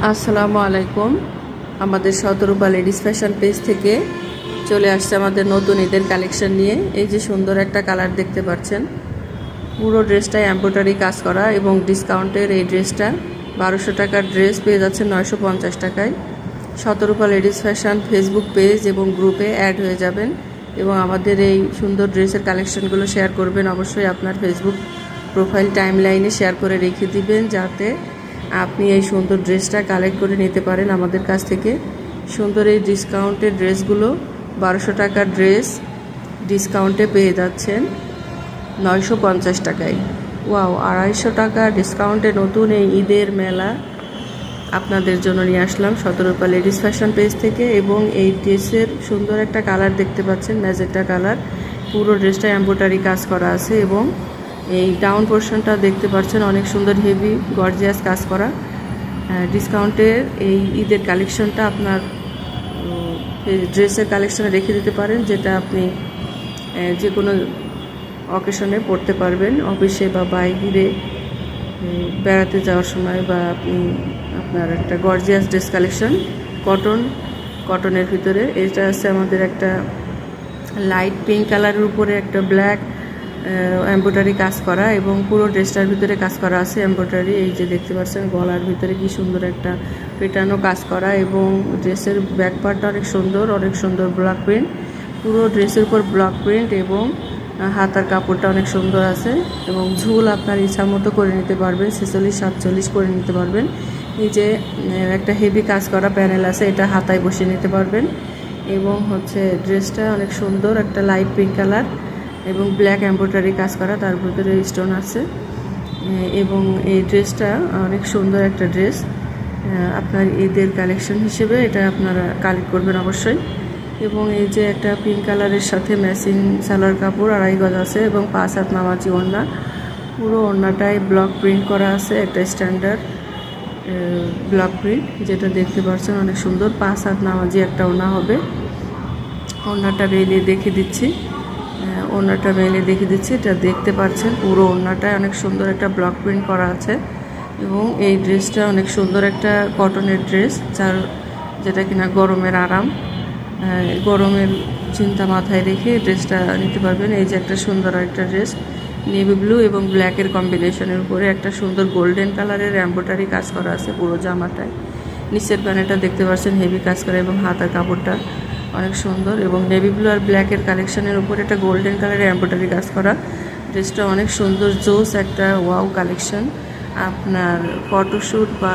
আসসালামু আলাইকুম। আমাদের শতরূপা লেডিস ফ্যাশন পেজ থেকে চলে আসছে আমাদের নতুন ঈদের কালেকশন নিয়ে। এই যে সুন্দর একটা কালার দেখতে পাচ্ছেন, পুরো ড্রেসটাই এমব্রয়ডারি কাজ করা এবং ডিসকাউন্টের এই ড্রেসটা 1200 টাকার ড্রেস পেয়ে যাচ্ছে 950 টাকায়। শতরূপা লেডিস ফ্যাশন ফেসবুক পেজ এবং গ্রুপে অ্যাড হয়ে যাবেন এবং আমাদের এই সুন্দর ড্রেসের কালেকশনগুলো শেয়ার করবেন। অবশ্যই আপনার ফেসবুক প্রোফাইল টাইমলাইনে শেয়ার করে রেখে দিবেন, যাতে আপনি এই সুন্দর ড্রেসটা কালেক্ট করে নিতে পারেন আমাদের কাছ থেকে। সুন্দর এই ডিসকাউন্টের ড্রেসগুলো 1200 টাকার ড্রেস ডিসকাউন্টে পেয়ে যাচ্ছেন 950 টাকায়। ওয়াও, 250 টাকা ডিসকাউন্টে নতুন এই ঈদের মেলা আপনাদের জন্য নিয়ে আসলাম শতরূপা লেডিস ফ্যাশন পেজ থেকে। এবং এই ড্রেসের সুন্দর একটা কালার দেখতে পাচ্ছেন, ম্যাজেন্টা কালার। পুরো ড্রেসটা এমব্রয়ডারি কাজ করা আছে এবং এই ডাউন পোর্শনটা দেখতে পাচ্ছেন অনেক সুন্দর হেভি গর্জিয়াস কাজ করা। ডিসকাউন্টের এই ঈদের কালেকশনটা আপনার ড্রেসের কালেকশনে রেখে দিতে পারেন, যেটা আপনি যে কোনো অকেশনে পরতে পারবেন, অফিসে বা বাইরে বেড়াতে যাওয়ার সময়, বা আপনি আপনার একটা গর্জিয়াস ড্রেস কালেকশন কটনের ভিতরে। এটা আছে আমাদের একটা লাইট পিঙ্ক কালারের উপরে একটা ব্ল্যাক এমব্রয়ডারি কাজ করা এবং পুরো ড্রেসটার ভিতরে কাজ করা আছে এমব্রয়ডারি। এই যে দেখতে পাচ্ছেন গলার ভিতরে কি সুন্দর একটা পেটানো কাজ করা এবং ড্রেসের ব্যাক পার্টটা অনেক সুন্দর ব্লক প্রিন্ট। পুরো ড্রেসের উপর ব্লক প্রিন্ট এবং হাতার কাপড়টা অনেক সুন্দর আছে এবং ঝুল আপনার ইচ্ছা মতো করে নিতে পারবেন, 46-47 করে নিতে পারবেন। এই যে একটা হেভি কাজ করা প্যানেল আছে, এটা হাতায় বসিয়ে নিতে পারবেন। এবং ড্রেসটা অনেক সুন্দর, একটা লাইট পিঙ্ক কালার এবং ব্ল্যাক এমব্রয়ডারি কাজ করা, তার ভিতরে স্টোন আছে। এবং এই ড্রেসটা অনেক সুন্দর একটা ড্রেস। আপনার ঈদের কালেকশন হিসেবে এটা আপনারা কালেক্ট করবেন অবশ্যই। এবং এই যে একটা পিঙ্ক কালারের সাথে ম্যাচিং সালোয়ার কাপড় 2.5 গজ আছে এবং 5 হাত নামাজি ওড়না। পুরো ওড়নাটায় ব্লক প্রিন্ট করা আছে, একটা স্ট্যান্ডার্ড ব্লক প্রিন্ট, যেটা দেখতে পাচ্ছেন অনেক সুন্দর। 5 হাত নামাজি একটা ওড়না হবে। ওড়নাটা মেলে দেখিয়ে দিচ্ছি, এটা দেখতে পাচ্ছেন পুরো ওড়নাটায় অনেক সুন্দর একটা ব্লক প্রিন্ট করা আছে। এবং এই ড্রেসটা অনেক সুন্দর একটা কটনের ড্রেস, যেটা কিনা গরমের আরাম, গরমের চিন্তা মাথায় রেখে ড্রেসটা নিতে পারবেন। এই যে একটা সুন্দর একটা ড্রেস, নেভি ব্লু এবং ব্ল্যাকের কম্বিনেশনের উপরে একটা সুন্দর গোল্ডেন কালারের এমব্রয়ডারি কাজ করা আছে পুরো জামাটায়। নিচের প্যানেলটা দেখতে পাচ্ছেন হেভি কাজ করা এবং হাতার কাপড়টা অনেক সুন্দর এবং নেভি ব্লু আর ব্ল্যাকের কালেকশনের উপরে একটা গোল্ডেন কালারের এমব্রয়ডারি কাজ করা। ড্রেসটা অনেক সুন্দর, জোস একটা ওয়াও কালেকশন। আপনার ফটোশ্যুট বা